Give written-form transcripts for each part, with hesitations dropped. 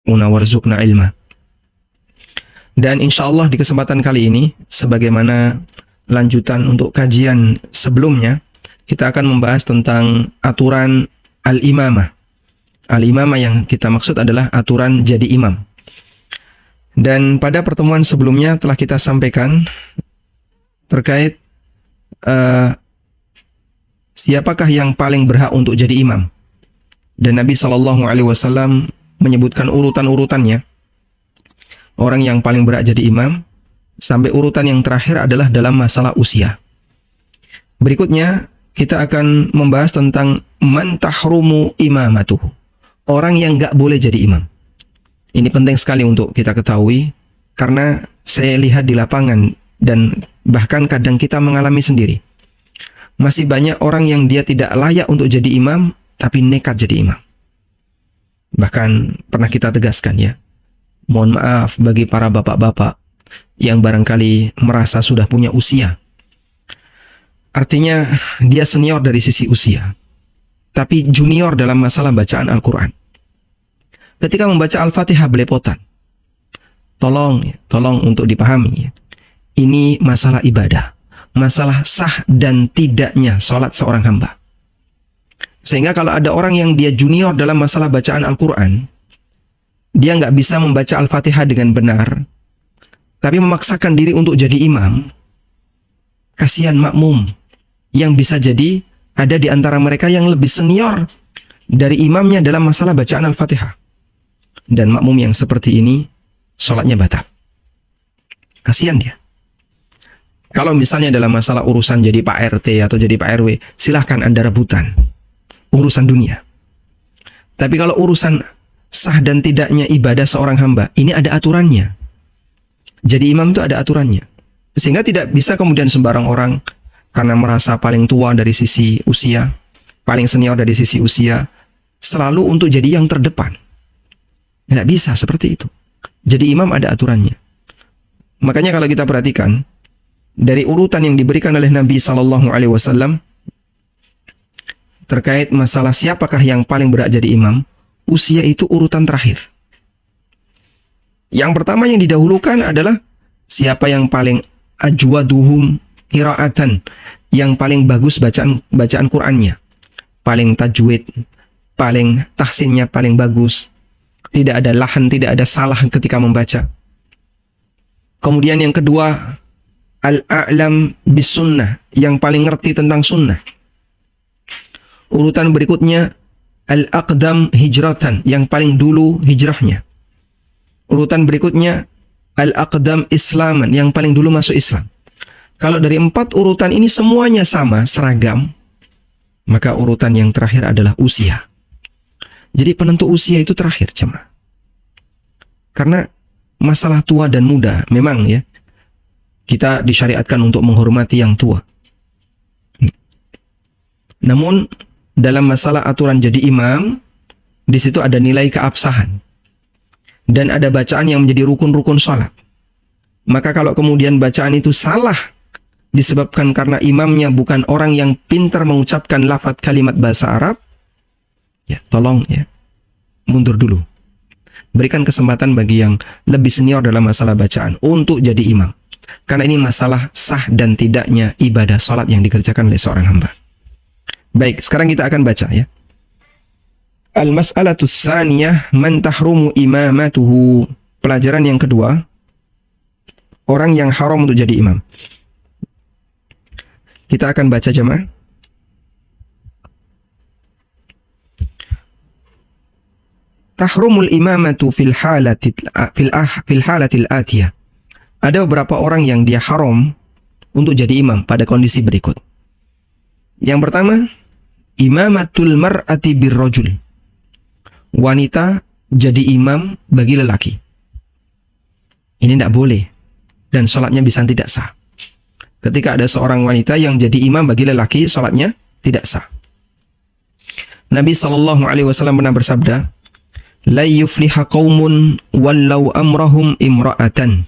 yanfa'una warzuqna ilma. Dan insya Allah di kesempatan kali ini, sebagaimana lanjutan untuk kajian sebelumnya, kita akan membahas tentang aturan al-imamah. Al-imamah yang kita maksud adalah aturan jadi imam. Dan pada pertemuan sebelumnya telah kita sampaikan terkait siapakah yang paling berhak untuk jadi imam. Dan Nabi SAW menyebutkan urutan-urutannya. Orang yang paling berhak jadi imam, sampai urutan yang terakhir adalah dalam masalah usia. Berikutnya, kita akan membahas tentang man tahrumu imamatuhu. Orang yang nggak boleh jadi imam. Ini penting sekali untuk kita ketahui, karena saya lihat di lapangan, dan bahkan kadang kita mengalami sendiri. Masih banyak orang yang dia tidak layak untuk jadi imam, tapi nekat jadi imam. Bahkan pernah kita tegaskan ya, mohon maaf bagi para bapak-bapak yang barangkali merasa sudah punya usia. Artinya dia senior dari sisi usia, tapi junior dalam masalah bacaan Al-Quran. Ketika membaca Al-Fatihah belepotan. Tolong untuk dipahami. Ini masalah ibadah. Masalah sah dan tidaknya sholat seorang hamba. Sehingga kalau ada orang yang dia junior dalam masalah bacaan Al-Quran, dia nggak bisa membaca Al-Fatihah dengan benar, tapi memaksakan diri untuk jadi imam, kasihan makmum yang bisa jadi ada di antara mereka yang lebih senior dari imamnya dalam masalah bacaan Al-Fatihah. Dan makmum yang seperti ini, sholatnya batal. Kasihan dia. Kalau misalnya dalam masalah urusan jadi Pak RT atau jadi Pak RW, silahkan Anda rebutan. Urusan dunia. Tapi kalau urusan sah dan tidaknya ibadah seorang hamba, ini ada aturannya. Jadi imam itu ada aturannya. Sehingga tidak bisa kemudian sembarang orang karena merasa paling tua dari sisi usia, paling senior dari sisi usia, selalu untuk jadi yang terdepan. Tidak bisa seperti itu. Jadi imam ada aturannya. Makanya kalau kita perhatikan dari urutan yang diberikan oleh Nabi SAW terkait masalah siapakah yang paling berhak jadi imam, usia itu urutan terakhir. Yang pertama yang didahulukan adalah siapa yang paling ajwaduhum qiraatan, yang paling bagus bacaan Qur'annya, paling tajwid, paling tahsinnya paling bagus, tidak ada lahan, tidak ada salah ketika membaca. Kemudian yang kedua, al-a'lam bis sunnah, yang paling ngerti tentang sunnah. Urutan berikutnya, al-aqdam hijratan, yang paling dulu hijrahnya. Urutan berikutnya, al-aqdam islaman, yang paling dulu masuk Islam. Kalau dari 4 urutan ini semuanya sama, seragam, maka urutan yang terakhir adalah usia. Jadi penentu usia itu terakhir, jemaah. Karena masalah tua dan muda, memang ya, kita disyariatkan untuk menghormati yang tua. Namun dalam masalah aturan jadi imam, di situ ada nilai keabsahan dan ada bacaan yang menjadi rukun-rukun sholat. Maka kalau kemudian bacaan itu salah disebabkan karena imamnya bukan orang yang pintar mengucapkan lafaz kalimat bahasa Arab, ya tolong ya, mundur dulu. Berikan kesempatan bagi yang lebih senior dalam masalah bacaan untuk jadi imam. Karena ini masalah sah dan tidaknya ibadah sholat yang dikerjakan oleh seorang hamba. Baik, sekarang kita akan baca ya. Al-mas'alatu tsaniyah man tahrumu imamatuhu. Pelajaran yang kedua, orang yang haram untuk jadi imam. Kita akan baca jemaah. Tahrumul imamatu fil halatil atiyah. Ada beberapa orang yang dia haram untuk jadi imam pada kondisi berikut. Yang pertama, imamatul mar'ati birrajul. Wanita jadi imam bagi lelaki. Ini tidak boleh dan sholatnya bisa tidak sah. Ketika ada seorang wanita yang jadi imam bagi lelaki, sholatnya tidak sah. Nabi SAW pernah bersabda, la yufliha qaumun wallau amrahum imra'atan.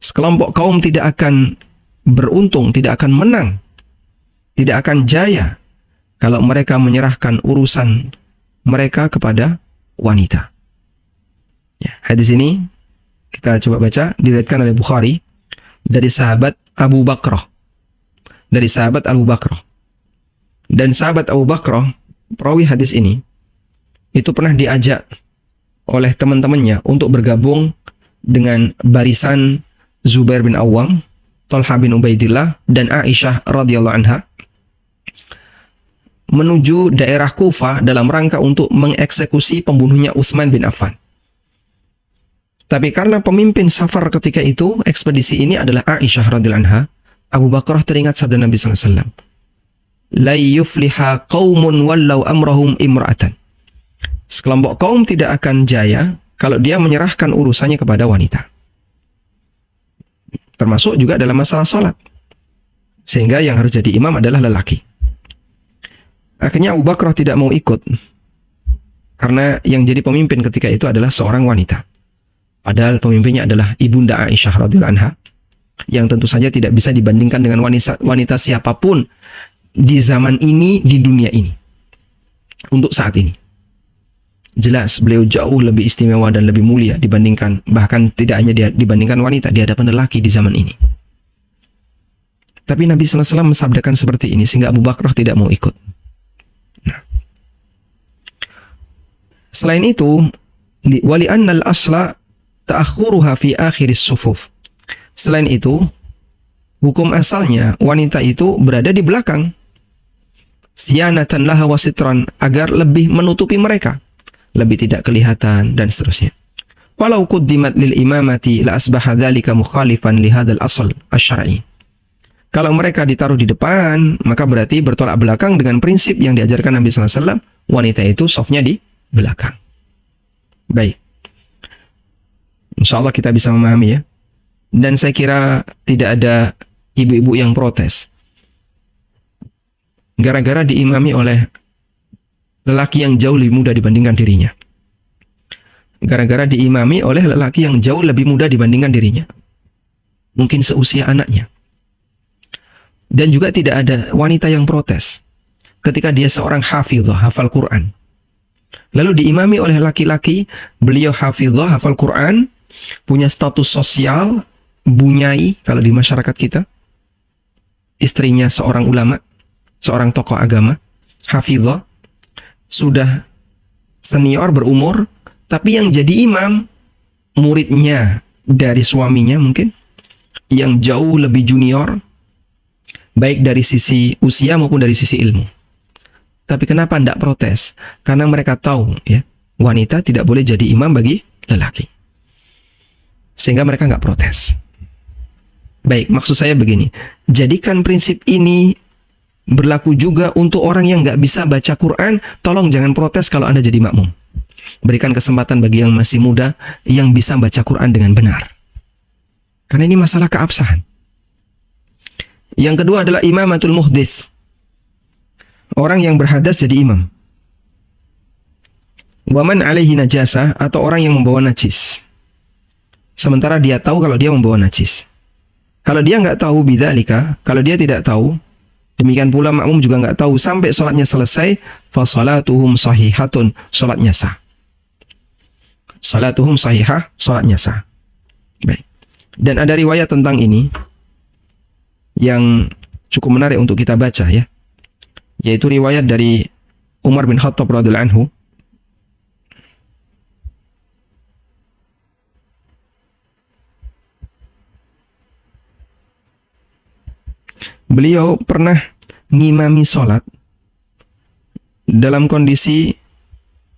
Sekelompok kaum tidak akan beruntung, tidak akan menang, tidak akan jaya kalau mereka menyerahkan urusan mereka kepada wanita. Ya, hadis ini kita coba baca, diriwayatkan oleh Bukhari dari sahabat Abu Bakrah. Dari sahabat Abu Bakrah. Dan sahabat Abu Bakrah, perawi hadis ini, itu pernah diajak oleh teman-temannya untuk bergabung dengan barisan Zubair bin Awam, Talha bin Ubaidillah, dan Aisyah radhiyallahu anha menuju daerah Kufah dalam rangka untuk mengeksekusi pembunuhnya Utsman bin Affan. Tapi karena pemimpin safar ketika itu, ekspedisi ini adalah Aisyah radhiyallahu anha, Abu Bakrah teringat sabda Nabi sallallahu alaihi wasallam, "La yufliha qaumun wallau amrahum imra'atan." Sekelompok kaum tidak akan jaya kalau dia menyerahkan urusannya kepada wanita. Termasuk juga dalam masalah sholat. Sehingga yang harus jadi imam adalah lelaki. Akhirnya Abu Bakrah tidak mau ikut. Karena yang jadi pemimpin ketika itu adalah seorang wanita. Padahal pemimpinnya adalah Ibunda Aisyah radhiyallahu anha, yang tentu saja tidak bisa dibandingkan dengan wanita siapapun di zaman ini, di dunia ini. Untuk saat ini. Jelas beliau jauh lebih istimewa dan lebih mulia dibandingkan, bahkan tidak hanya dibandingkan wanita di hadapan lelaki di zaman ini. Tapi Nabi sallallahu alaihi wasallam mensabdakan seperti ini sehingga Abu Bakrah tidak mau ikut. Nah. Selain itu, wali annal asla ta'akhuruha fi akhiris sufuf. Selain itu, hukum asalnya wanita itu berada di belakang. Siyanatan laha wasitran, agar lebih menutupi mereka, lebih tidak kelihatan, dan seterusnya. Walau quddimat lil imamati la asbaha dzalika mukhalifan li hadzal asl asy-syar'i. Kalau mereka ditaruh di depan, maka berarti bertolak belakang dengan prinsip yang diajarkan Nabi sallallahu alaihi wasallam, wanita itu safnya di belakang. Baik. Insyaallah kita bisa memahami ya. Dan saya kira tidak ada ibu-ibu yang protes gara-gara diimami oleh lelaki yang jauh lebih muda dibandingkan dirinya. Gara-gara diimami oleh lelaki yang jauh lebih muda dibandingkan dirinya. Mungkin seusia anaknya. Dan juga tidak ada wanita yang protes ketika dia seorang hafizah, hafal Quran. Lalu diimami oleh laki-laki, beliau hafizah, hafal Quran, punya status sosial, bunyai kalau di masyarakat kita. Istrinya seorang ulama, seorang tokoh agama, hafizah, sudah senior berumur, tapi yang jadi imam muridnya dari suaminya mungkin yang jauh lebih junior, baik dari sisi usia maupun dari sisi ilmu. Tapi kenapa tidak protes? Karena mereka tahu ya, wanita tidak boleh jadi imam bagi lelaki. Sehingga mereka nggak protes. Baik, maksud saya begini, jadikan prinsip ini berlaku juga untuk orang yang nggak bisa baca Quran. Tolong jangan protes kalau Anda jadi makmum. Berikan kesempatan bagi yang masih muda yang bisa baca Quran dengan benar. Karena ini masalah keabsahan. Yang kedua adalah imamatul muhdits. Orang yang berhadas jadi imam. Waman alaihi najasah, atau orang yang membawa najis. Sementara dia tahu kalau dia membawa najis. Kalau dia nggak tahu bidzalika, kalau dia tidak tahu, demikian pula makmum juga nggak tahu sampai sholatnya selesai, fa salatuhum sahihatun, sholatnya sah. Salatuhum sahihah, sholatnya sah. Baik. Dan ada riwayat tentang ini yang cukup menarik untuk kita baca ya, yaitu riwayat dari Umar bin Khattab radhiyallahu anhu. Beliau pernah ngimami sholat dalam kondisi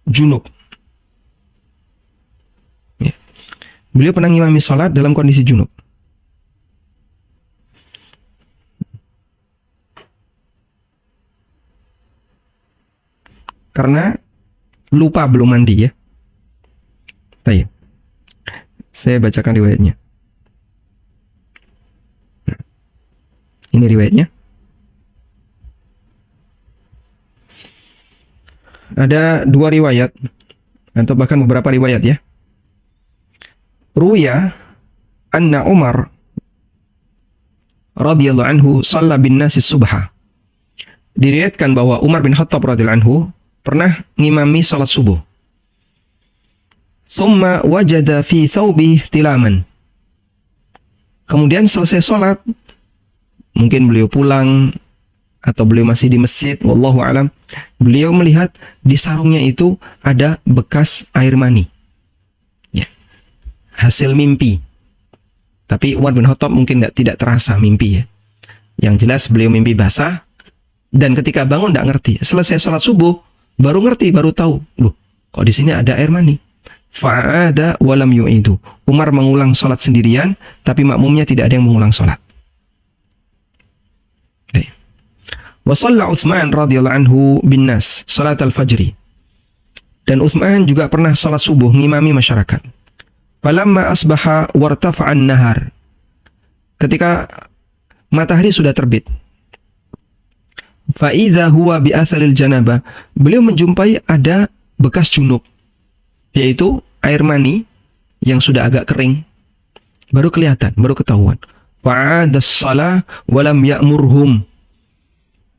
junub. Ya. Beliau pernah ngimami sholat dalam kondisi junub. Karena lupa belum mandi ya. Baik. Saya bacakan riwayatnya. Ini riwayatnya. Ada dua riwayat atau bahkan beberapa riwayat ya. Ruya anna Umar radhiyallahu anhu shalla bin nasi subha. Diriwayatkan bahwa Umar bin Khattab radhiyallahu anhu pernah ngimami salat subuh. Summa wajada fi thawbih tilaman. Kemudian selesai sholat, mungkin beliau pulang atau beliau masih di masjid, wallahu alam, beliau melihat di sarungnya itu ada bekas air mani. Ya. Hasil mimpi. Tapi Umar bin Khattab mungkin tidak terasa mimpi ya. Yang jelas beliau mimpi basah, dan ketika bangun tidak ngerti. Selesai sholat subuh, baru ngerti, baru tahu. Loh, kok di sini ada air mani? Fa'ada walam yu'idu. Umar mengulang sholat sendirian, tapi makmumnya tidak ada yang mengulang sholat. Wa shalla Utsman radhiyallahu anhu bin nas salat al-fajri. Dan Utsman juga pernah salat subuh ngimami masyarakat. Falamma asbaha wartafa'an nahar. Ketika matahari sudah terbit. Fa idza huwa bi atharil janabah. Beliau menjumpai ada bekas junub, yaitu air mani yang sudah agak kering. Baru kelihatan, baru ketahuan. Fa'adas shalah walam ya'murhum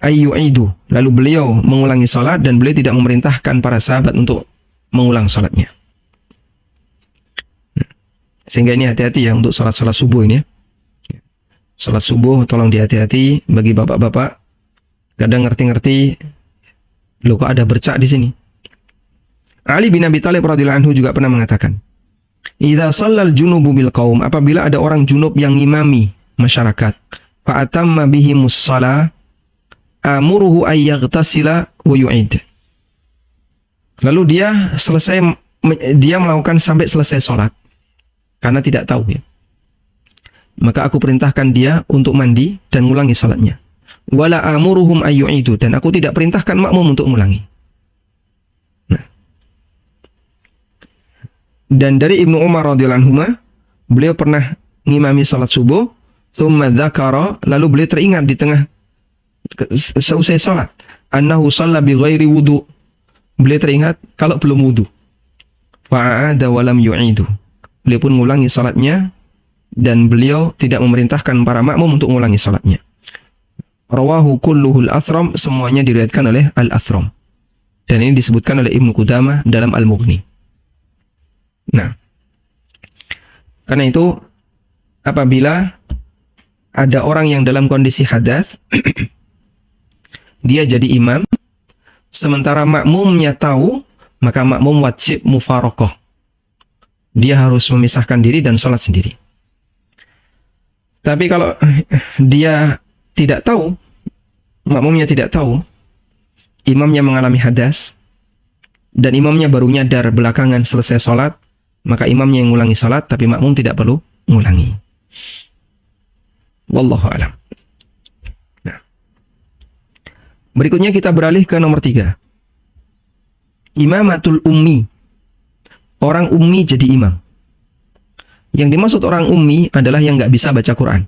ayyu'idu. Lalu beliau mengulangi salat dan beliau tidak memerintahkan para sahabat untuk mengulang salatnya. Sehingga ini hati-hati ya untuk salat-salat subuh ini ya. Salat subuh tolong dihati-hati bagi bapak-bapak. Kadang ngerti-ngerti, loh kok ada bercak di sini. Ali bin Abi Thalib radhiyallahu anhu juga pernah mengatakan, "Idza shallal junubu bil qaum," apabila ada orang junub yang ngimami masyarakat, fa atamma bihimus shalah amuruhu ay yaghtasila wa yu'id. Lalu dia melakukan sampai selesai salat karena tidak tahu ya. Maka aku perintahkan dia untuk mandi dan mengulangi salatnya. Wala amuruhum ay yu'idu, dan aku tidak perintahkan makmum untuk mengulangi. Dan dari Ibnu Umar radhiyallahu anhu, beliau pernah ngimami salat subuh, tsumma dzakara, lalu beliau teringat di tengah selesai salat, annahu shalla bi ghairi wudu. Beliau teringat kalau belum wudu. Fa'ada wa lam yu'idu. Beliau pun mengulangi salatnya dan beliau tidak memerintahkan para makmum untuk mengulangi salatnya. Rawahu kulluhul Athram, semuanya diriwayatkan oleh Al-Athram. Dan ini disebutkan oleh Ibnu Qudamah dalam Al-Mughni. Nah, karena itu apabila ada orang yang dalam kondisi hadas, dia jadi imam, sementara makmumnya tahu, maka makmum wajib mufarokoh. Dia harus memisahkan diri dan sholat sendiri. Tapi kalau dia tidak tahu, makmumnya tidak tahu, imamnya mengalami hadas, dan imamnya baru nyadar belakangan selesai sholat, maka imamnya yang mengulangi sholat, tapi makmum tidak perlu mengulangi. Wallahu a'lam. Nah, berikutnya kita beralih ke nomor 3. Imamatul ummi. Orang ummi jadi imam. Yang dimaksud orang ummi adalah yang nggak bisa baca Quran.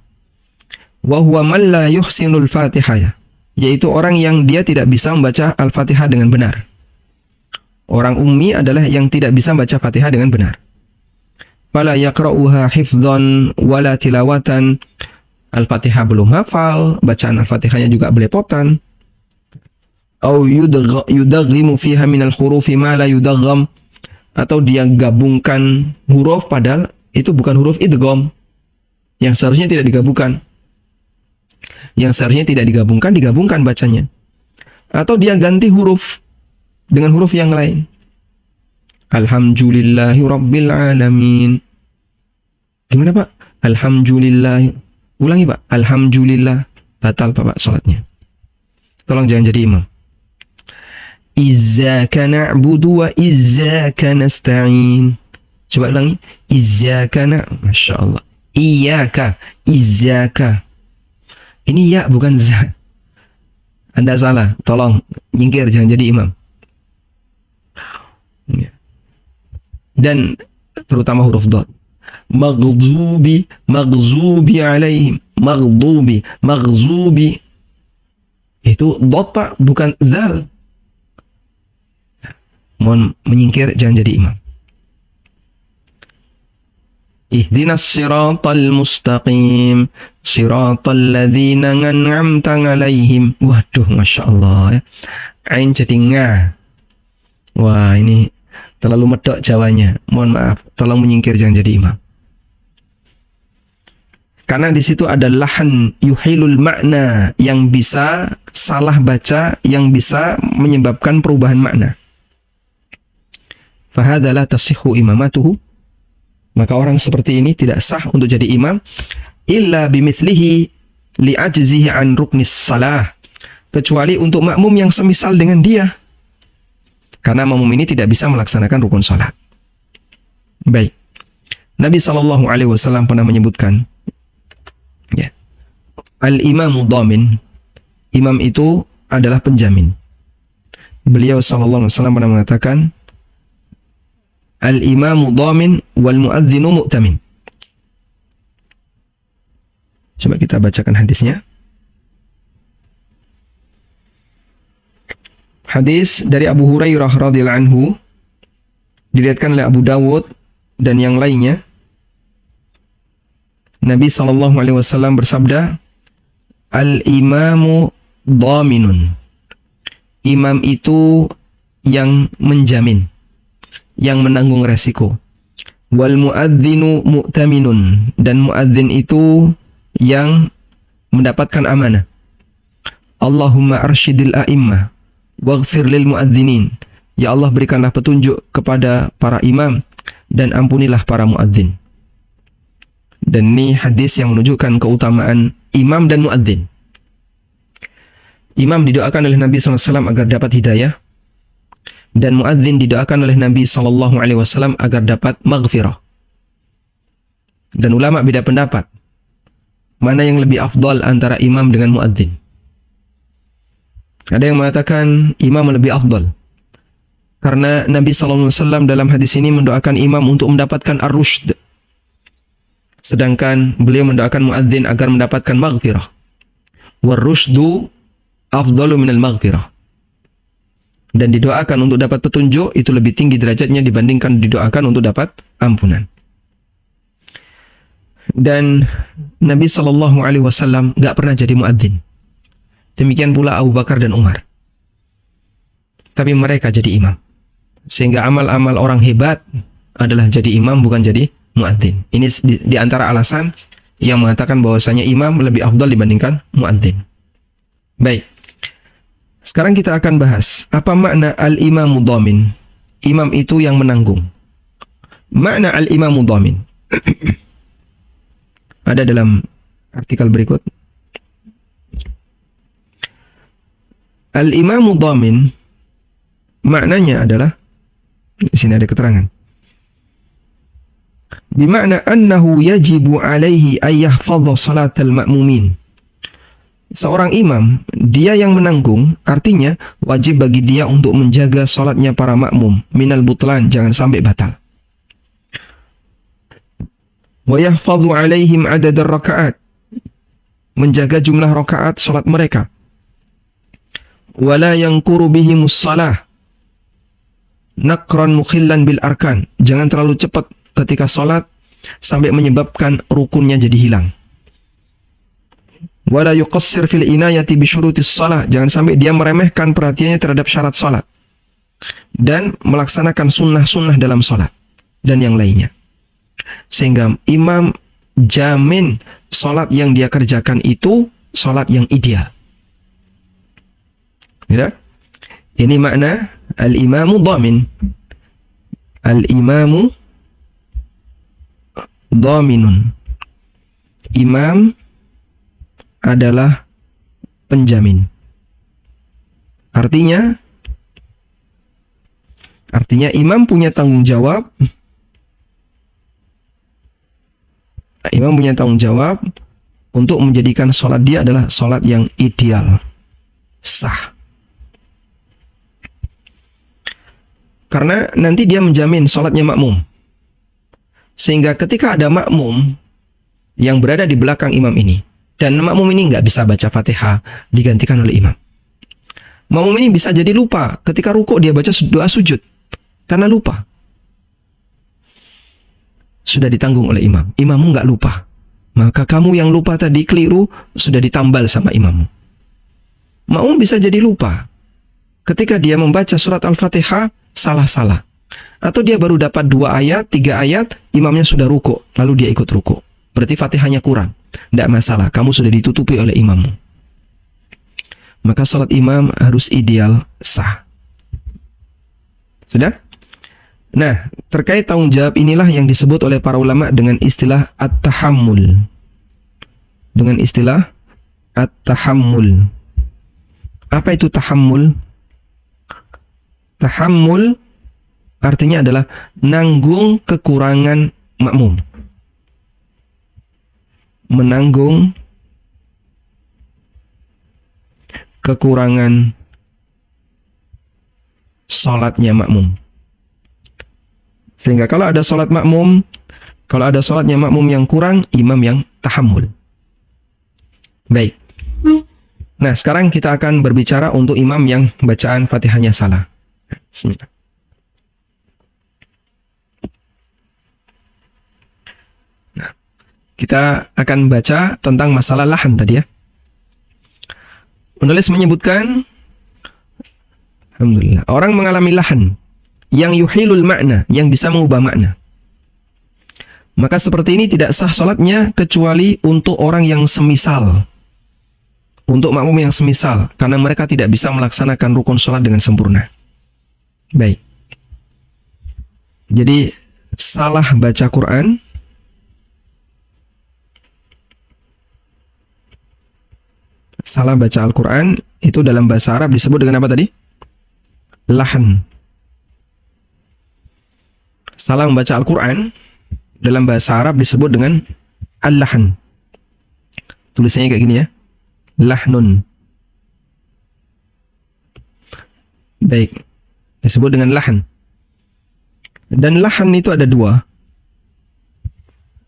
Wa huwa man la yuhsinul Fatihah, yaitu orang yang dia tidak bisa membaca Al-Fatihah dengan benar. Orang ummi adalah yang tidak bisa baca Fatihah dengan benar. Fala yaqra'uha hifdzan wala tilawatan. Al-Fatihah belum hafal, bacaan Al-Fatihahnya juga belepotan. Au yudaghimu fiha minal hurufi ma la yudagham, atau dia gabungkan huruf padahal itu bukan huruf idgham, yang seharusnya tidak digabungkan. Yang seharusnya tidak digabungkan, digabungkan bacanya. Atau dia ganti huruf dengan huruf yang lain. Alhamdulillahi Rabbil Alamin. Gimana Pak? Alhamdulillah. Ulangi Pak. Alhamdulillah. Batal Pak sholatnya. Tolong jangan jadi imam. Iyyaka na'budu wa iyyaka nasta'in. Coba ulangi. Iyyaka Masya Allah. Iyyaka. Iyyaka. Ini ya bukan za. Anda salah. Tolong nyingkir, jangan jadi imam. Dan terutama huruf dot. Maghzubi alaihim. Maghzubi. Itu dot Pak, bukan zal. Mohon menyingkir, jangan jadi imam. Ihdinas siratal mustaqim, siratal ladzina an'amta alaihim. Waduh, Masya Allah ya. Ain jadi nga. Wah, ini terlalu medok Jawanya. Mohon maaf, tolong menyingkir, jangan jadi imam. Karena di situ ada lahan yuhilul makna, yang bisa salah baca, yang bisa menyebabkan perubahan makna. Fahadza la tasihhu imamatuhu, maka orang seperti ini tidak sah untuk jadi imam, illa bimithlihi li'ajzihi an ruknis salah, kecuali untuk makmum yang semisal dengan dia, karena makmum ini tidak bisa melaksanakan rukun salat. Baik, Nabi SAW pernah menyebutkan, ya, al-imamu dhamin, imam itu adalah penjamin. Beliau SAW pernah mengatakan, al-imamu dhamin wal muadzinu mu'tamin. Coba kita bacakan hadisnya. Hadis dari Abu Hurairah radhiyallahu anhu, diriwayatkan oleh Abu Dawud dan yang lainnya. Nabi SAW bersabda, al-imamu dhaminun, imam itu yang menjamin, yang menanggung resiko. Wal muadzinu mu'taminun, dan muadzin itu yang mendapatkan amanah. Allahumma arsyidil a'immah waghfir lil muadzinin, ya Allah berikanlah petunjuk kepada para imam dan ampunilah para muadzin. Dan ini hadis yang menunjukkan keutamaan imam dan muadzin. Imam didoakan oleh Nabi SAW agar dapat hidayah, dan muadzin didoakan oleh Nabi SAW agar dapat maghfirah. Dan ulama beda pendapat, mana yang lebih afdal antara imam dengan muadzin. Ada yang mengatakan imam lebih afdal, karena Nabi SAW dalam hadis ini mendoakan imam untuk mendapatkan ar-rushd, sedangkan beliau mendoakan muadzin agar mendapatkan maghfirah. War-rushdu afdalu minal maghfirah. Dan didoakan untuk dapat petunjuk itu lebih tinggi derajatnya dibandingkan didoakan untuk dapat ampunan. Dan Nabi SAW gak pernah jadi muadzin. Demikian pula Abu Bakar dan Umar. Tapi mereka jadi imam. Sehingga amal-amal orang hebat adalah jadi imam, bukan jadi muadzin. Ini di antara alasan yang mengatakan bahwasanya imam lebih afdal dibandingkan muadzin. Baik. Sekarang kita akan bahas apa makna al-imamu dhamin. Imam itu yang menanggung. Makna al-imamu dhamin ada dalam artikel berikut. Al-imamu dhamin maknanya adalah, di sini ada keterangan, bimakna annahu yajibu alaihi ayyahfadha salatal ma'mumin. Seorang imam, dia yang menanggung, artinya wajib bagi dia untuk menjaga salatnya para makmum minal butlan, jangan sampai batal. Wa yahfadhu alaihim adad ar-raka'at, menjaga jumlah rakaat salat mereka. Wala yanquru bihimus salah nakran mukhillan bil arkan, jangan terlalu cepat ketika salat sampai menyebabkan rukunnya jadi hilang. Wala yuqassir fil inayati bi syurutis salah, jangan sampai dia meremehkan perhatiannya terhadap syarat salat dan melaksanakan sunnah-sunnah dalam salat dan yang lainnya. Sehingga imam jamin salat yang dia kerjakan itu salat yang ideal. Ya? Ini makna al-imamu dhamin. Al-imamu dhaminun. Imam adalah penjamin. Artinya imam punya tanggung jawab. Imam punya tanggung jawab untuk menjadikan sholat dia adalah sholat yang ideal, sah. Karena nanti dia menjamin sholatnya makmum. Sehingga ketika ada makmum yang berada di belakang imam ini, dan makmum ini nggak bisa baca Fatihah, digantikan oleh imam. Makmum ini bisa jadi lupa ketika rukuk dia baca doa sujud karena lupa. Sudah ditanggung oleh imam. Imammu nggak lupa. Maka kamu yang lupa tadi keliru sudah ditambal sama imammu. Makmum bisa jadi lupa ketika dia membaca surat Al-Fatihah salah-salah. Atau dia baru dapat 2 ayat, 3 ayat, imamnya sudah ruku, lalu dia ikut ruku. Berarti Fatihahnya kurang. Tidak masalah, kamu sudah ditutupi oleh imammu. Maka salat imam harus ideal sah. Sudah? Nah, terkait tanggung jawab inilah yang disebut oleh para ulama dengan istilah at-tahammul. Dengan istilah at-tahammul. Apa itu tahammul? Tahammul artinya adalah nanggung kekurangan makmum. Menanggung kekurangan sholatnya makmum. Sehingga kalau ada sholatnya makmum yang kurang, imam yang tahammul. Baik. Nah, sekarang kita akan berbicara untuk imam yang bacaan Fatihahnya salah. Bismillah. Nah, kita akan baca tentang masalah lahan tadi ya. Penulis menyebutkan, alhamdulillah, orang mengalami lahan yang yuhilul makna, yang bisa mengubah makna. Maka seperti ini tidak sah sholatnya kecuali untuk orang yang semisal. Untuk makmum yang semisal, karena mereka tidak bisa melaksanakan rukun sholat dengan sempurna. Baik. Jadi salah baca Quran salah baca Al-Quran itu dalam bahasa Arab disebut dengan apa tadi? Lahan. Salah membaca Al-Quran dalam bahasa Arab disebut dengan al-lahan. Tulisannya kayak gini ya. Lahnun. Baik. Disebut dengan lahan. Dan lahan itu ada 2.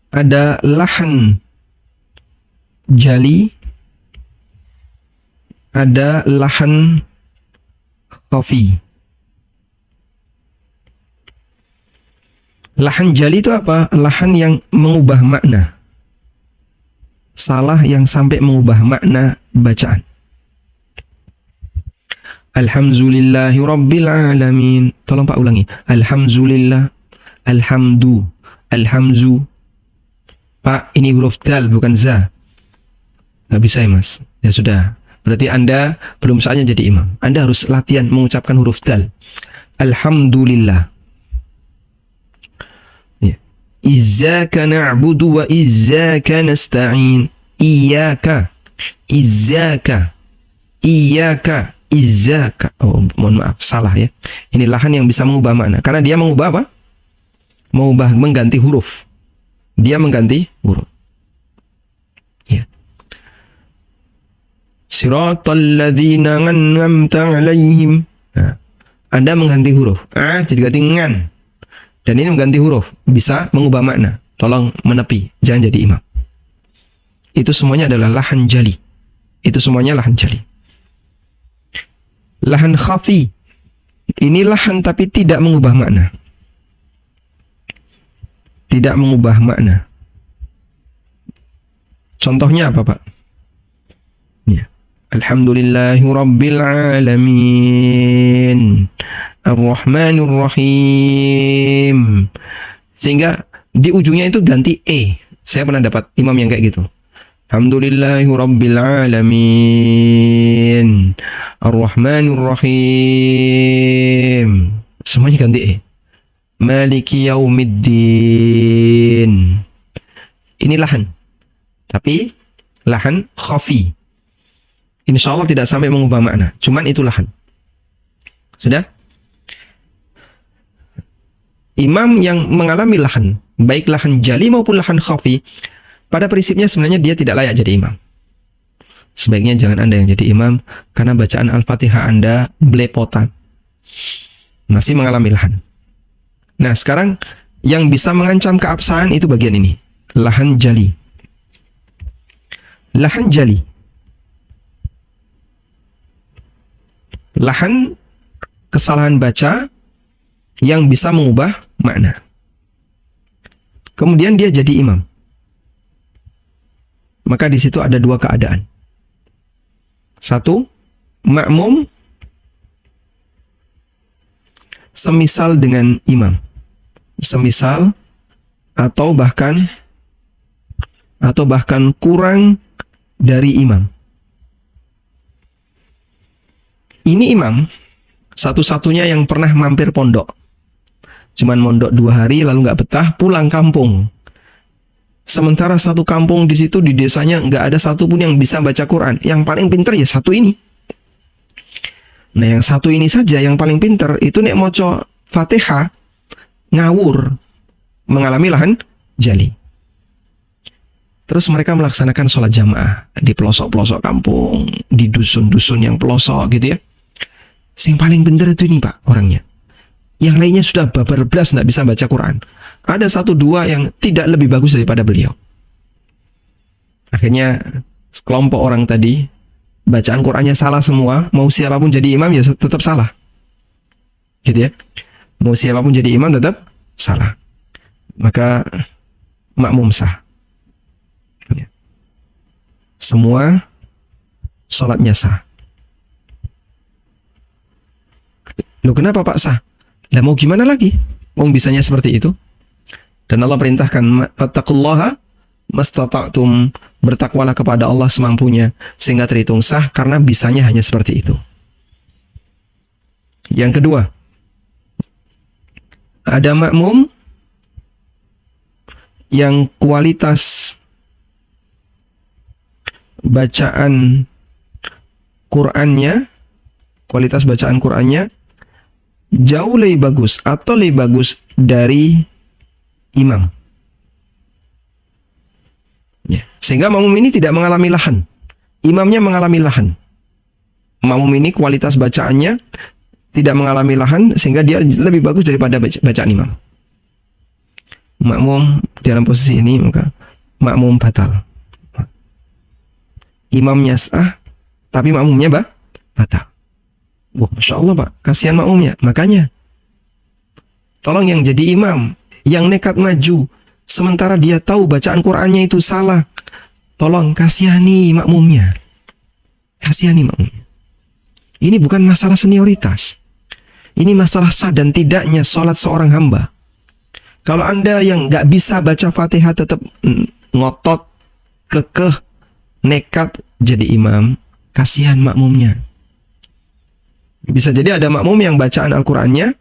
Ada lahan jali, ada lahan khafi. Lahan jali itu apa? Lahan yang mengubah makna. Salah yang sampai mengubah makna bacaan. Alhamdulillahi Rabbil Alamin. Tolong Pak ulangi. Alhamdulillah. Alhamdu. Alhamzu. Pak, ini huruf dal bukan za. Nggak bisa ya Mas. Ya sudah. Berarti Anda belum saatnya jadi imam. Anda harus latihan mengucapkan huruf dal. Alhamdulillah. Ya. Iyyaka na'budu wa iyyaka nasta'in. Iyyaka. Iyyaka. Iyyaka. Izzaka. Oh, mohon maaf, salah ya. Ini lahan yang bisa mengubah makna. Karena dia mengubah apa? Mengganti huruf. Dia mengganti huruf. Ya. Siratal ladzina an'amta 'alaihim. Nah, Anda mengganti huruf. Jadi ganti ngan. Dan ini mengganti huruf. Bisa mengubah makna. Tolong menepi. Jangan jadi imam. Itu semuanya adalah lahan jali. Itu semuanya lahan jali. Lahan khafi, ini lahan tapi tidak mengubah makna. Tidak mengubah makna. Contohnya apa Pak? Ya. Alhamdulillahi Rabbil Alamin. Ar-Rahmanir Rahim. Sehingga di ujungnya itu ganti E. Saya pernah dapat imam yang kayak gitu. Alhamdulillahi Rabbil Alamin. Ar-Rahmanir Rahim. Semuanya ganti E. Maliki Yaumiddin. Ini lahan. Tapi lahan khafi. Insya Allah tidak sampai mengubah makna. Cuman itu lahan. Sudah? Imam yang mengalami lahan, baik lahan jali maupun lahan khafi, pada prinsipnya sebenarnya dia tidak layak jadi imam. Sebaiknya jangan Anda yang jadi imam, karena bacaan Al-Fatihah Anda belepotan. Masih mengalami lahan. Nah, sekarang yang bisa mengancam keabsahan itu bagian ini. Lahan jali. Lahan jali. Lahan kesalahan baca yang bisa mengubah makna. Kemudian dia jadi imam. Maka di situ ada 2 keadaan. 1, makmum semisal dengan imam. Semisal atau bahkan kurang dari imam. Ini imam satu-satunya yang pernah mampir pondok. Cuman mondok 2 hari lalu nggak betah, pulang kampung. Sementara satu kampung di situ, di desanya nggak ada satupun yang bisa baca Quran. Yang paling pinter ya satu ini. Nah yang satu ini saja yang paling pinter itu nek moco Fatihah ngawur, mengalami lahan jali. Terus mereka melaksanakan sholat jamaah di pelosok-pelosok kampung, di dusun-dusun yang pelosok gitu ya. Yang paling pinter itu ini Pak orangnya. Yang lainnya sudah babar belas nggak bisa baca Quran. Ada 1-2 yang tidak lebih bagus daripada beliau. Akhirnya sekelompok orang tadi bacaan Qurannya salah semua. Mau siapapun jadi imam ya tetap salah. Gitu ya. Mau siapapun jadi imam tetap salah. Maka makmum sah. Ya. Semua sholatnya sah. Loh kenapa Pak sah? Lah mau gimana lagi? Wong bisanya seperti itu. Dan Allah perintahkan fattaqullaha mastata'tum, bertakwalah kepada Allah semampunya sehingga terhitung sah karena bisanya hanya seperti itu. Yang kedua, ada makmum yang kualitas bacaan Qur'annya, jauh lebih bagus atau lebih bagus dari imam. Ya. Sehingga makmum ini tidak mengalami lahan. Imamnya mengalami lahan. Makmum ini kualitas bacaannya tidak mengalami lahan sehingga dia lebih bagus daripada bacaan imam. Makmum dalam posisi ini maka makmum batal. Imamnya sah tapi makmumnya batal. Wah, Masya Allah Pak, kasihan makmumnya. Makanya, tolong yang jadi imam, yang nekat maju, sementara dia tahu bacaan Qur'annya itu salah, tolong kasihani makmumnya. Kasihani makmumnya. Ini bukan masalah senioritas. Ini masalah sah dan tidaknya sholat seorang hamba. Kalau Anda yang nggak bisa baca Fatihah tetap ngotot, kekeh, nekat jadi imam, kasihan makmumnya. Bisa jadi ada makmum yang bacaan Al-Qur'annya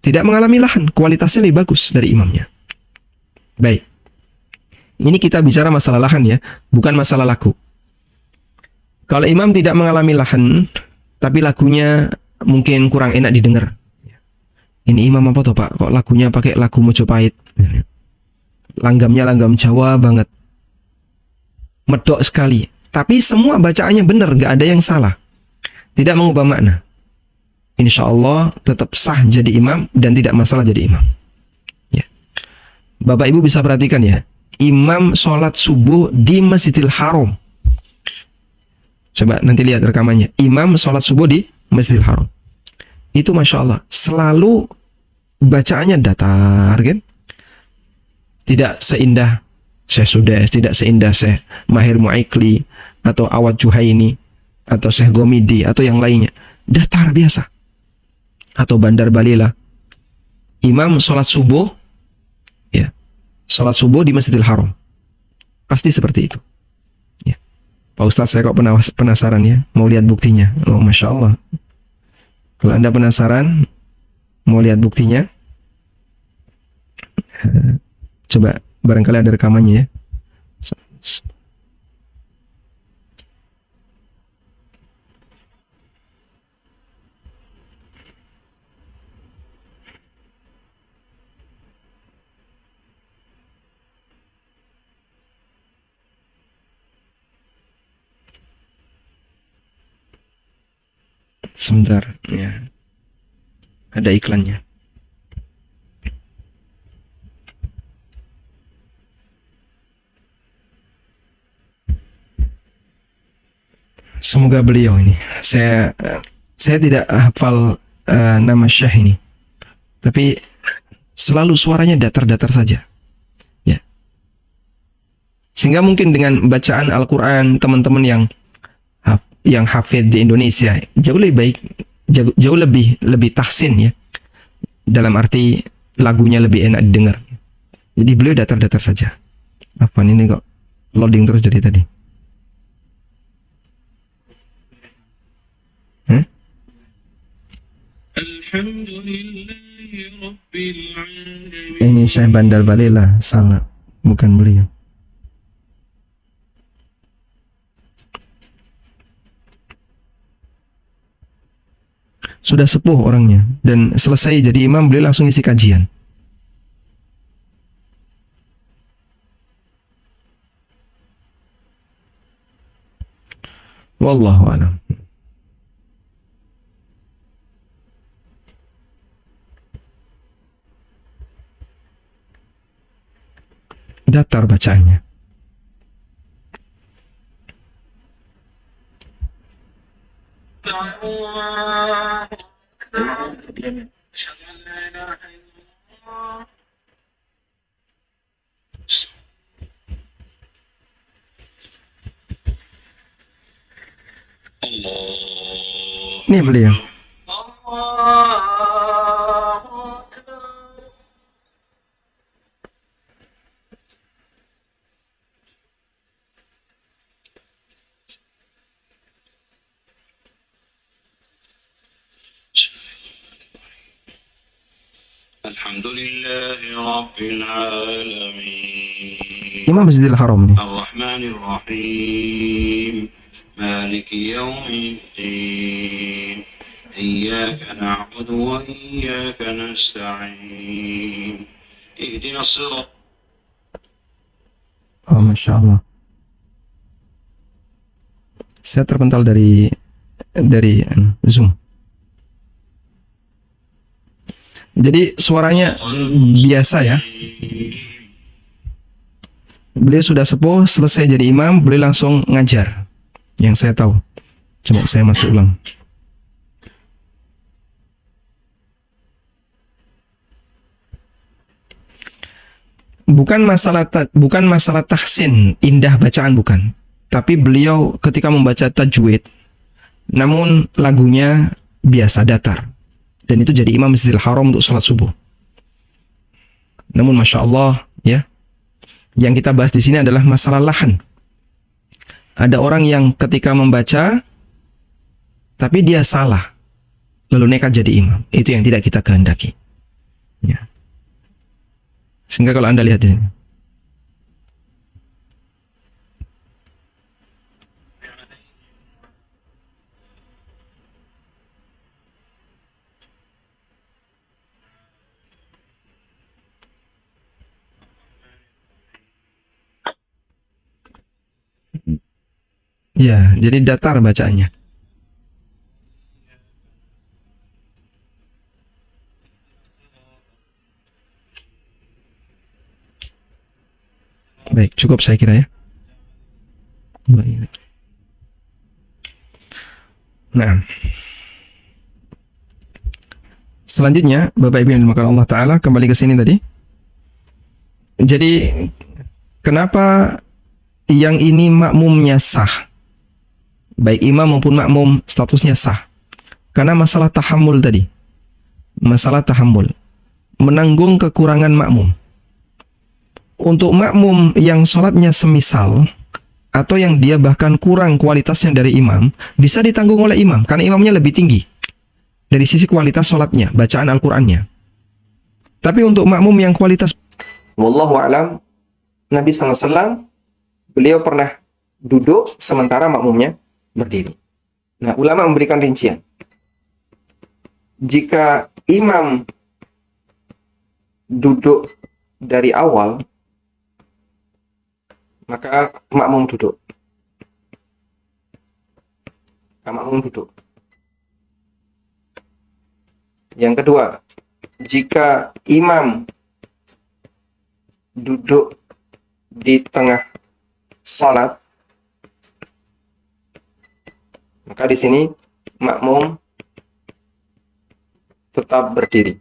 tidak mengalami lahan, kualitasnya lebih bagus dari imamnya. Baik. Ini kita bicara masalah lahan ya, bukan masalah lagu. Kalau imam tidak mengalami lahan, tapi lagunya mungkin kurang enak didengar. Ini imam apa tuh Pak? Kok lagunya pakai lagu Mojopahit? Langgamnya langgam Jawa banget. Medok sekali. Tapi semua bacaannya benar, nggak ada yang salah. Tidak mengubah makna. Insya Allah tetap sah jadi imam dan tidak masalah jadi imam. Ya. Bapak Ibu bisa perhatikan ya, imam sholat subuh di Masjidil Haram. Coba nanti lihat rekamannya. Imam sholat subuh di Masjidil Haram. Itu Masya Allah selalu bacaannya datar kan? Tidak seindah Syekh Sudes, tidak seindah Syekh Mahir Mu'aikli atau Awad Juhaini atau Syekh Gomidi atau yang lainnya, datar biasa. Atau Bandar Balila. Imam sholat subuh, ya, sholat subuh di Masjidil Haram, pasti seperti itu. Ya. Pak Ustadz, saya kok penasaran ya, mau lihat buktinya. Oh Masya Allah. Kalau Anda penasaran, mau lihat buktinya, coba barangkali ada rekamannya ya. Sebentar, ya. Ada iklannya. Semoga beliau ini. Saya tidak hafal nama Syekh ini. Tapi selalu suaranya datar-datar saja. Ya. Sehingga mungkin dengan bacaan Al-Qur'an teman-teman yang hafid di Indonesia jauh lebih baik, jauh lebih tahsin ya dalam arti lagunya lebih enak didengar. Jadi beliau datar-datar saja. Apa ini kok loading terus dari tadi? Ini Syekh Bandar Balila, salah, bukan beliau. Sudah sepuh orangnya, dan selesai jadi imam beliau langsung isi kajian. Wallahu a'lam. Datar bacaannya. Ini beliau. Alhamdulillahi Rabbil Alamin. Imam Masjidil Haram nih. Ar-Rahmanir Rahim. Maliki Yawmiddin. Iyyaka na'budu wa iyyaka nasta'in. Ihdinas sirat. Oh, Masya Allah. Saya terpental dari Zoom. Jadi suaranya biasa ya. Beliau sudah sepuh, selesai jadi imam, beliau langsung ngajar. Yang saya tahu. Coba saya masuk ulang. Bukan masalah tahsin, indah bacaan bukan. Tapi beliau ketika membaca tajwid, namun lagunya biasa datar. Dan itu jadi imam Masjidil Haram untuk sholat subuh. Namun Masya Allah ya, yang kita bahas di sini adalah masalah lahan. Ada orang yang ketika membaca tapi dia salah, lalu nekat jadi imam. Itu yang tidak kita kehendaki ya. Sehingga kalau Anda lihat di sini, ya, jadi datar bacaannya. Baik, cukup saya kira ya. Baik. Nah, selanjutnya Bapak Ibu yang dimakan Allah Ta'ala, kembali ke sini tadi. Jadi kenapa yang ini makmumnya sah, baik imam maupun makmum statusnya sah? Karena masalah tahammul tadi. Masalah tahammul, menanggung kekurangan makmum. Untuk makmum yang sholatnya semisal, atau yang dia bahkan kurang kualitasnya dari imam, bisa ditanggung oleh imam, karena imamnya lebih tinggi dari sisi kualitas sholatnya, bacaan Al-Qurannya. Tapi untuk makmum yang kualitas, wallahu a'lam, Nabi SAW, beliau pernah duduk sementara makmumnya berdiri. Nah, ulama memberikan rincian. Jika imam duduk dari awal, maka makmum duduk. Makmum duduk. Yang kedua, jika imam duduk di tengah salat, maka di sini makmum tetap berdiri.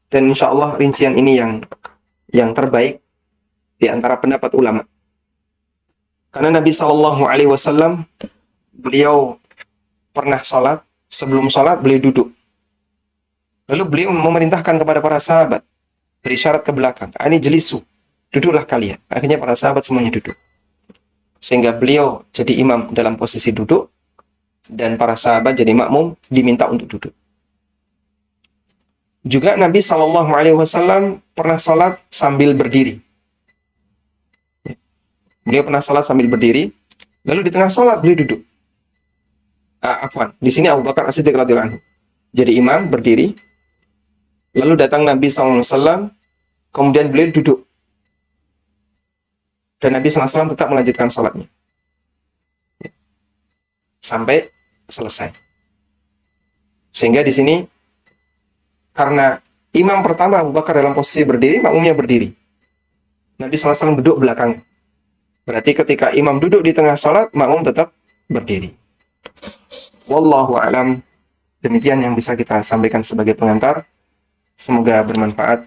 Dan insya Allah rincian ini yang terbaik di antara pendapat ulama. Karena Nabi SAW, beliau pernah salat, sebelum salat beliau duduk. Lalu beliau memerintahkan kepada para sahabat, berisyarat ke belakang, "Ani jelisu, duduklah kalian." Akhirnya para sahabat semuanya duduk. Sehingga beliau jadi imam dalam posisi duduk, dan para sahabat jadi makmum diminta untuk duduk. Juga Nabi SAW pernah sholat sambil berdiri. Beliau pernah sholat sambil berdiri, lalu di tengah sholat beliau duduk. Di sini Abu Bakar As-Siddiq radhiyallahu anhu jadi imam berdiri, lalu datang Nabi SAW, kemudian beliau duduk, dan Nabi SAW tetap melanjutkan sholatnya sampai selesai. Sehingga di sini karena imam pertama Abu Bakar dalam posisi berdiri, makmumnya berdiri. Nabi SAW duduk belakang. Berarti ketika imam duduk di tengah sholat, makmum tetap berdiri. Wallahu a'lam. Demikian yang bisa kita sampaikan sebagai pengantar. Semoga bermanfaat.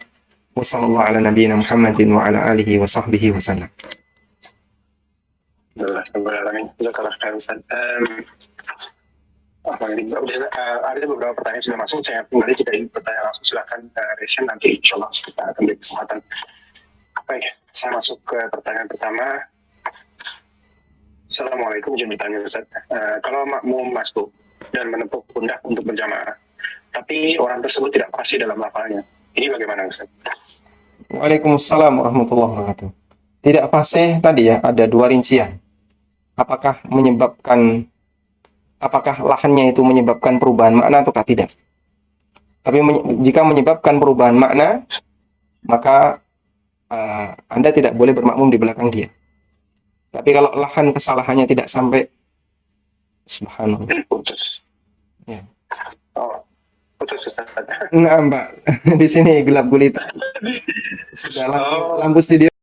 Wassallallahu ala nabiyyina Muhammadin wa ala alihi wa sahbihi wa sallam. Ada beberapa pertanyaan sudah masuk. Saya kembali jika ingin bertanya langsung silahkan Resen, nanti insya Allah kita akan beri kesempatan. Baik, saya masuk ke pertanyaan pertama. Assalamualaikum, izin bertanya Ustaz. Kalau makmum masuk dan menepuk pundak untuk berjamaah, tapi orang tersebut tidak fasih dalam lafalnya, ini bagaimana Ustaz? Waalaikumsalam warahmatullahi wabarakatuh. Tidak fasih tadi ya, ada dua rincian. Apakah lahannya itu menyebabkan perubahan makna ataukah tidak? Tapi jika menyebabkan perubahan makna, maka Anda tidak boleh bermakmum di belakang dia. Tapi kalau lahan kesalahannya tidak sampai, subhanallah. Putus. Ya. Oh, putus Ustaz. Nah, Mbak, di sini gelap gulita. Sudah lampu studio